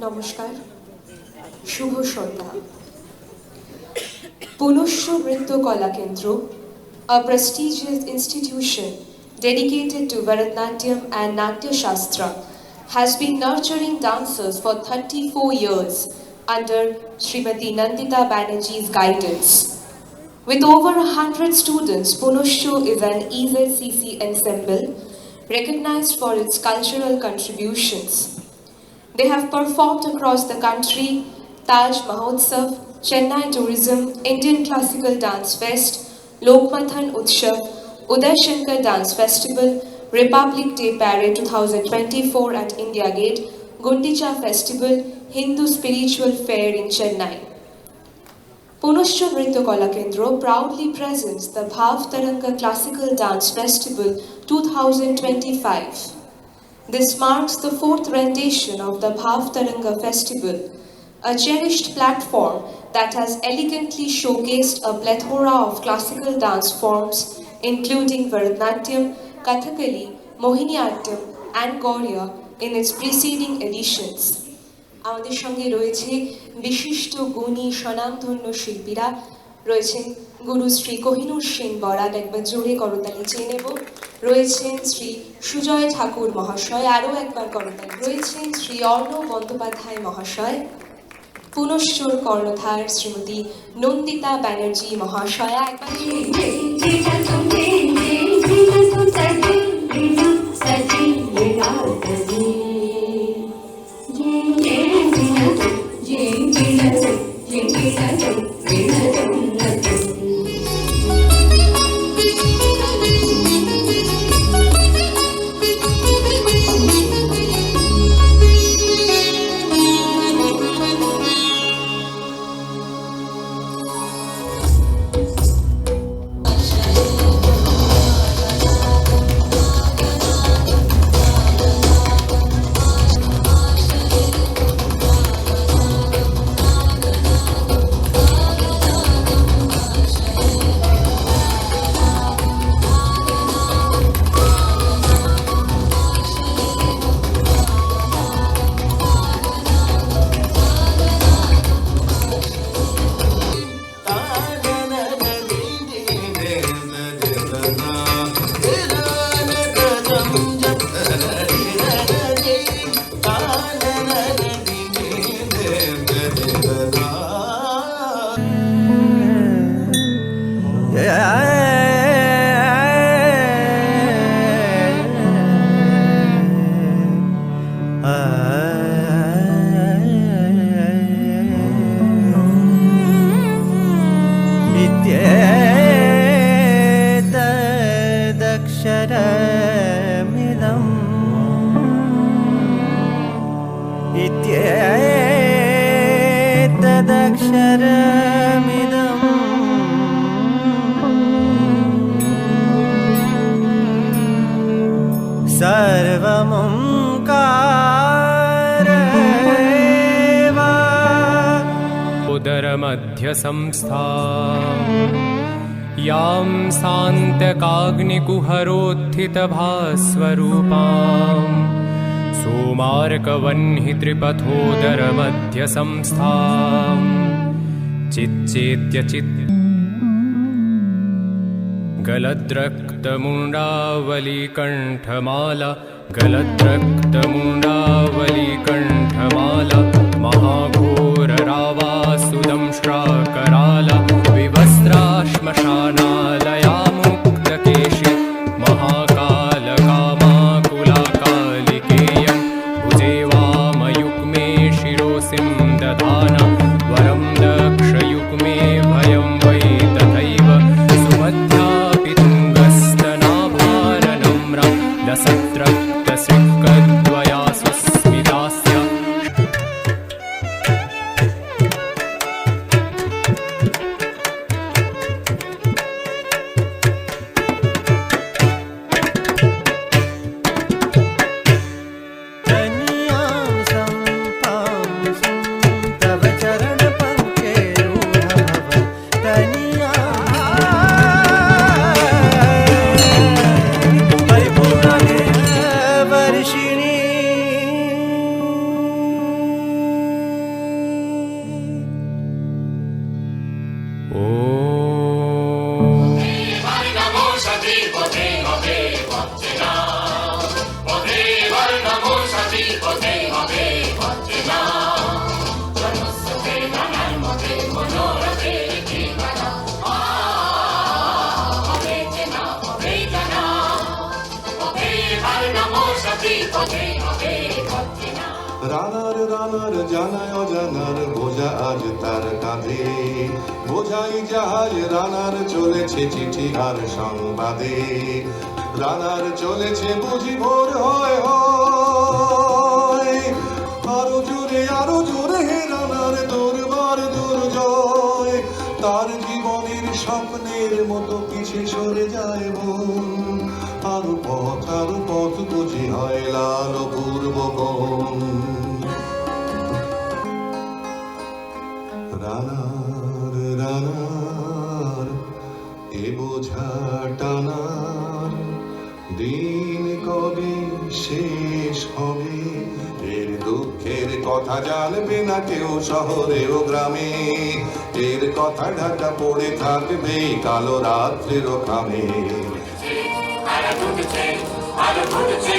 নমস্কার, শুভ সন্ধ্যা। পুনশ্চ নৃত্য কলা কেন্দ্র, a prestigious institution dedicated to Bharatanatyam and Natya Shastra, has been nurturing dancers for 34 years under Srimati Nandita Banerjee's guidance. With over 100 students, Punoshcho is an EZCC ensemble recognized for its cultural contributions. They have performed across the country: Taj Mahotsav, Chennai Tourism, Indian Classical Dance Fest, Lokmathan Utshav, Uday Shankar Dance Festival, Republic Day Parade 2024 at India Gate, Gundicha Festival, Hindu Spiritual Fair in Chennai. Punoshcho Nritya Kala Kendra proudly presents the Bhav Taranga Classical Dance Festival 2025. This marks the fourth rendition of the Bhav Taranga Festival, a cherished platform that has elegantly showcased a plethora of classical dance forms including Bharatanatyam, Kathakali, Mohiniyattam and Gauriya in its preceding editions. আমাদের সঙ্গে রয়েছে বিশিষ্ট গুণী স্বনামধন্য শিল্পীরা, রয়েছেন গুরু শ্রী কোহিনূর সেন বরাক, একবার জোরে করতালি চেয়ে নেব। রয়েছেন শ্রী সুজয় ঠাকুর মহাশয়, আরও একবার করতালি। রয়েছেন শ্রী অর্ণব বন্দ্যোপাধ্যায় মহাশয়, পুনশ্চর কর্ণধার শ্রীমতী নন্দিতা ব্যানার্জি মহাশয়া, একবার संस्था यां सान्तकाग्निकुहरोत्थितभास्वरूपां सोमार्कवह्नित्रिपथोदरमध्यसंस्थां चिच्चेत्यचित् गलद्रक्तमुण्डावलीकण्ठमाला गलद्रक्तमुण्डावलीकण्ठमाला महाघोररावासुदंष्ट्राकराला विवस्त्रा श्मशानालया मुक्तकेशि महाकालकामाकुलाकालिकेयं भुजे वामयुग्मे शिरोसिं दधाना वरं दक्षयुग्मे भयं वै तथैव सुमध्यापि तुङ्गस्तनाभारनम्रा लसत्रक्तसिक्कद्वया सुस्मितास्य तव च রানার রানার জানায় অজানার বোঝা আজ তার কাঁধে, বোঝাই জাহাজ রানার চলেছে চিঠি আর সংবাদে, রানার চলেছে বুঝি ভোর হয় হয়, আরো জোরে হে রানার দুর্বার দুর্জয়, তার জীবনের স্বপ্নের মতো পিছে সরে যায় মন, আরো পথ বুঝি হয় লাল পূর্ব কোণ। রানার রানার এ বোঝা টানার দিন কবে শেষ হবে, এর দুঃখের কথা জানবে না কেউ শহরে ও গ্রামে, এর কথা ঢাকা পড়ে থাকবে কালো রাত্রের খামে। আলো ফুটেছে